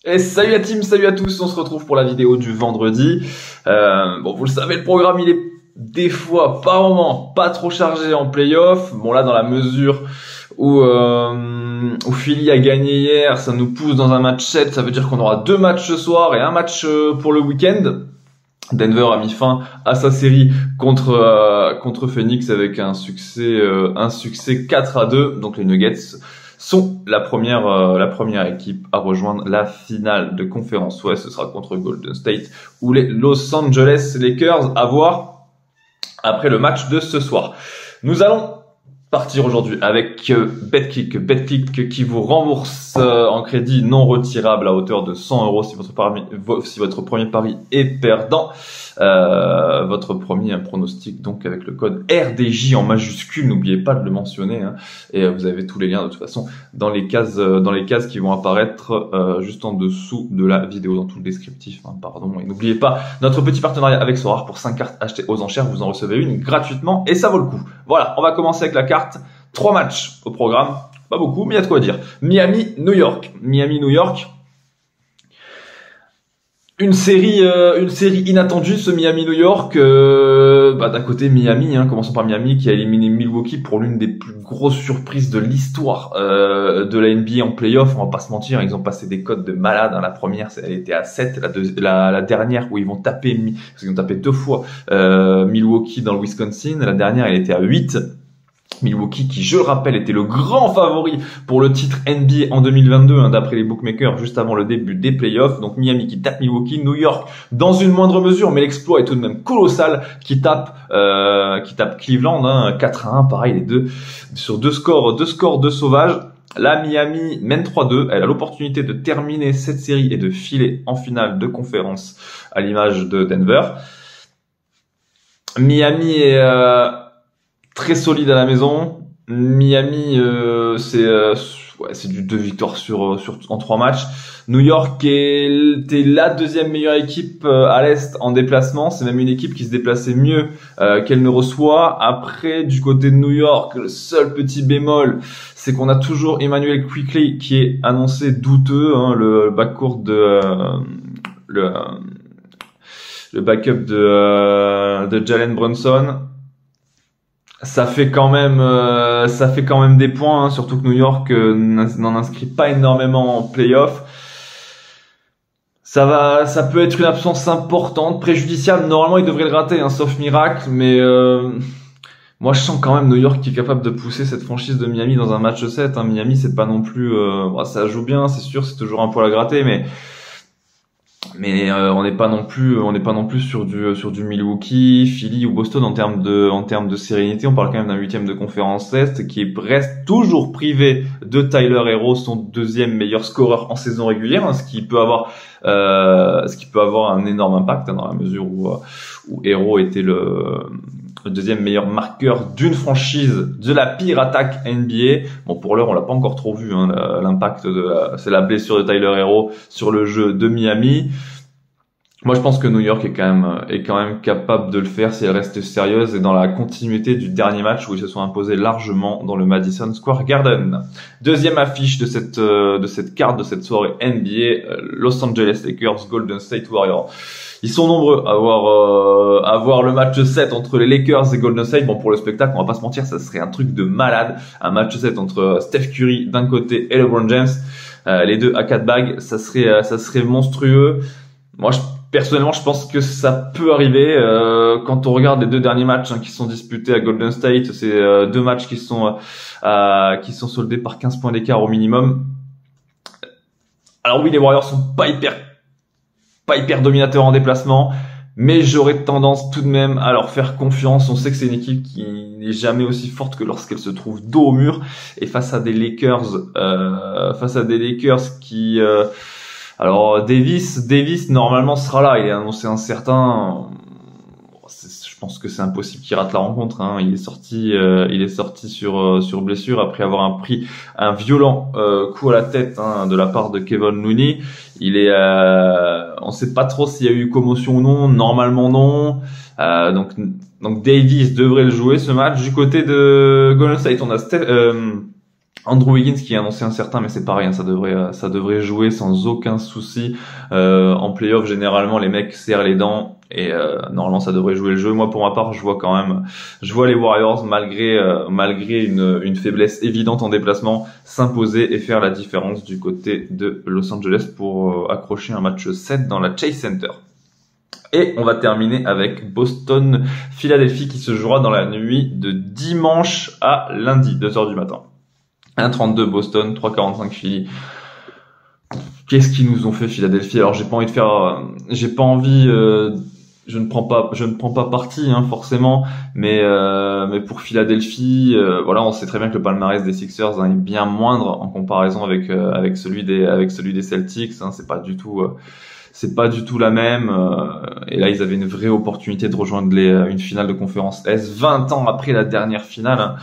Et salut la team, salut à tous, on se retrouve pour la vidéo du vendredi. Bon, vous le savez, le programme il est des fois, par moment, pas trop chargé en playoff. Bon là, dans la mesure où Philly a gagné hier, ça nous pousse dans un match 7, ça veut dire qu'on aura 2 matchs ce soir et un match pour le week-end. Denver a mis fin à sa série contre Phoenix avec un succès 4-2, donc les Nuggets sont la première équipe à rejoindre la finale de conférence Ouest. Ce sera contre Golden State ou les Los Angeles Lakers, à voir après le match de ce soir. Nous allons partir aujourd'hui avec BetClick qui vous rembourse en crédit non retirable à hauteur de 100 € si votre premier pari est perdant. Votre premier pronostic donc avec le code RDJ en majuscule, n'oubliez pas de le mentionner, hein, et vous avez tous les liens de toute façon dans les cases qui vont apparaître juste en dessous de la vidéo, dans tout le descriptif, hein, pardon. Et n'oubliez pas notre petit partenariat avec Sorare, pour 5 cartes achetées aux enchères, vous en recevez une gratuitement et ça vaut le coup. Voilà, on va commencer avec la carte. 3 matchs au programme, pas beaucoup mais il y a de quoi dire. Miami-New York. Une série inattendue, ce Miami-New York. D'un côté Miami, hein, commençons par Miami qui a éliminé Milwaukee pour l'une des plus grosses surprises de l'histoire de la NBA en playoff. On va pas se mentir, ils ont passé des cotes de malade, hein. La première, elle était à 7, la dernière où ils vont taper, parce qu'ils ont tapé 2 fois Milwaukee dans le Wisconsin, la dernière elle était à 8. Milwaukee qui, je le rappelle, était le grand favori pour le titre NBA en 2022, hein, d'après les bookmakers, juste avant le début des playoffs. Donc Miami qui tape Milwaukee, New York dans une moindre mesure, mais l'exploit est tout de même colossal, qui tape Cleveland, hein, 4-1, pareil, les deux sur deux scores de sauvage. Là, Miami mène 3-2, elle a l'opportunité de terminer cette série et de filer en finale de conférence à l'image de Denver. Miami est très solide à la maison. Miami, c'est du 2 victoires en 3 matchs. New York était la deuxième meilleure équipe à l'Est en déplacement. C'est même une équipe qui se déplaçait mieux qu'elle ne reçoit. Après, du côté de New York, le seul petit bémol, c'est qu'on a toujours Emmanuel Quickley qui est annoncé douteux, hein, le backcourt le backup de Jalen Brunson. Ça fait quand même des points, hein, surtout que New York n'en inscrit pas énormément en playoff. Ça peut être une absence importante, préjudiciable. Normalement, il devrait le rater, hein, sauf miracle. Mais moi, je sens quand même New York qui est capable de pousser cette franchise de Miami dans un match 7. Hein. Miami, c'est pas non plus, ça joue bien, c'est sûr, c'est toujours un poil à gratter, mais on n'est pas non plus sur du Milwaukee, Philly ou Boston en termes de sérénité. On parle quand même d'un 8e de conférence Est qui reste toujours privé de Tyler Herro, son deuxième meilleur scoreur en saison régulière, hein, ce qui peut avoir un énorme impact, hein, dans la mesure où Herro était le deuxième meilleur marqueur d'une franchise de la pire attaque NBA. Bon, pour l'heure, on l'a pas encore trop vu, hein, l'impact c'est la blessure de Tyler Herro sur le jeu de Miami. Moi, je pense que New York est quand même capable de le faire si elle reste sérieuse et dans la continuité du dernier match où ils se sont imposés largement dans le Madison Square Garden. Deuxième affiche de cette carte, de cette soirée NBA, Los Angeles Lakers, Golden State Warriors. Ils sont nombreux à voir le match 7 entre les Lakers et Golden State. Bon, pour le spectacle, on va pas se mentir, ça serait un truc de malade. Un match 7 entre Steph Curry d'un côté et LeBron James. Les deux à 4 bagues, ça serait monstrueux. Moi, personnellement, je pense que ça peut arriver. Quand on regarde les 2 derniers matchs, hein, qui sont disputés à Golden State, c'est 2 matchs qui sont soldés par 15 points d'écart au minimum. Alors oui, les Warriors sont pas hyper dominateur en déplacement, mais j'aurais tendance tout de même à leur faire confiance. On sait que c'est une équipe qui n'est jamais aussi forte que lorsqu'elle se trouve dos au mur, et face à des Lakers qui alors Davis normalement sera là, il est annoncé incertain. Je pense que c'est impossible qu'il rate la rencontre, hein. Il est sorti sur blessure après avoir pris un violent coup à la tête, hein, de la part de Kevon Looney. On sait pas trop s'il y a eu commotion ou non. Normalement non. Donc Davis devrait le jouer ce match. Du côté de Golden State, on a Andrew Wiggins qui est annoncé incertain, mais c'est pareil, hein, ça devrait jouer sans aucun souci. En playoff, généralement, les mecs serrent les dents et normalement, ça devrait jouer le jeu. Moi, pour ma part, je vois les Warriors malgré une faiblesse évidente en déplacement s'imposer et faire la différence du côté de Los Angeles pour accrocher un match 7 dans la Chase Center. Et on va terminer avec Boston-Philadelphie qui se jouera dans la nuit de dimanche à lundi, 2h du matin. 1,32 Boston, 3,45 Philly. Qu'est-ce qu'ils nous ont fait Philadelphie? Alors je ne prends pas parti hein, forcément, mais pour Philadelphie, voilà, on sait très bien que le palmarès des Sixers hein, est bien moindre en comparaison avec celui des Celtics. Hein, c'est pas du tout la même. Et là, ils avaient une vraie opportunité de rejoindre une finale de conférence S 20 ans après la dernière finale. Hein.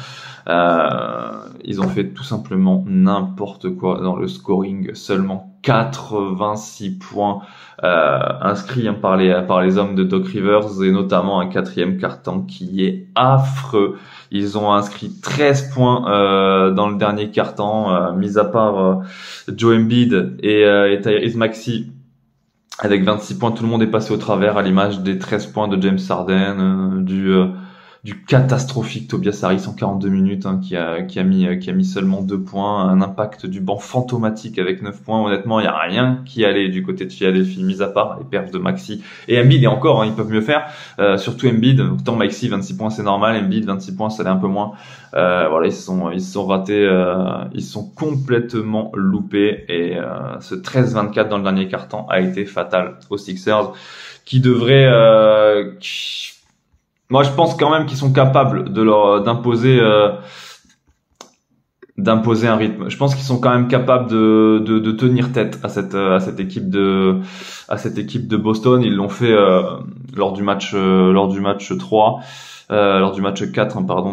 Ils ont fait tout simplement n'importe quoi dans le scoring, seulement 86 points inscrits hein, par les hommes de Doc Rivers et notamment un quatrième quart-temps qui est affreux. Ils ont inscrit 13 points dans le dernier quart-temps, mis à part Joe Embiid et Tyrese Maxey. Avec 26 points, tout le monde est passé au travers à l'image des 13 points de James Harden, du catastrophique Tobias Harris en 42 minutes hein, qui a mis seulement 2 points, un impact du banc fantomatique avec 9 points. Honnêtement, il y a rien qui allait du côté de Philadelphie, mis à part les perfs de Maxey et Embiid, et encore hein, ils peuvent mieux faire, surtout Embiid. Autant Maxey 26 points c'est normal, Embiid 26 points ça l'est un peu moins. Voilà, ils se sont ratés, ils sont complètement loupés et ce 13-24 dans le dernier quart-temps a été fatal aux Sixers qui devraient moi, je pense quand même qu'ils sont capables d'imposer un rythme. Je pense qu'ils sont quand même capables de tenir tête à cette équipe de Boston. Ils l'ont fait lors du match 3, lors du match 4 hein, pardon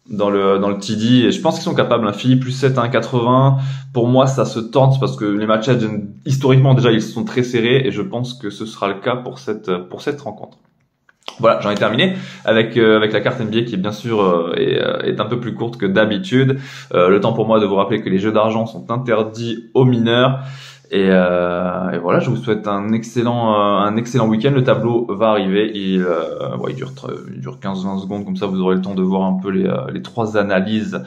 dans le TD, et je pense qu'ils sont capables. Un Philly plus 7 à 1,80. Pour moi, ça se tente parce que les matchs historiquement déjà ils sont très serrés et je pense que ce sera le cas pour cette rencontre. Voilà, j'en ai terminé avec la carte NBA qui bien sûr est un peu plus courte que d'habitude. Le temps pour moi de vous rappeler que les jeux d'argent sont interdits aux mineurs. Et voilà, je vous souhaite un excellent week-end. Le tableau va arriver. Il dure 15-20 secondes, comme ça vous aurez le temps de voir un peu les 3 analyses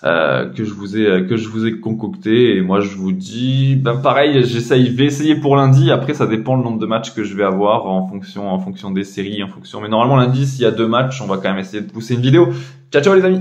que je vous ai concoctées. Et moi je vous dis, pareil, je vais essayer pour lundi. Après ça dépend le nombre de matchs que je vais avoir en fonction des séries, mais normalement lundi s'il y a 2 matchs, on va quand même essayer de pousser une vidéo. Ciao les amis.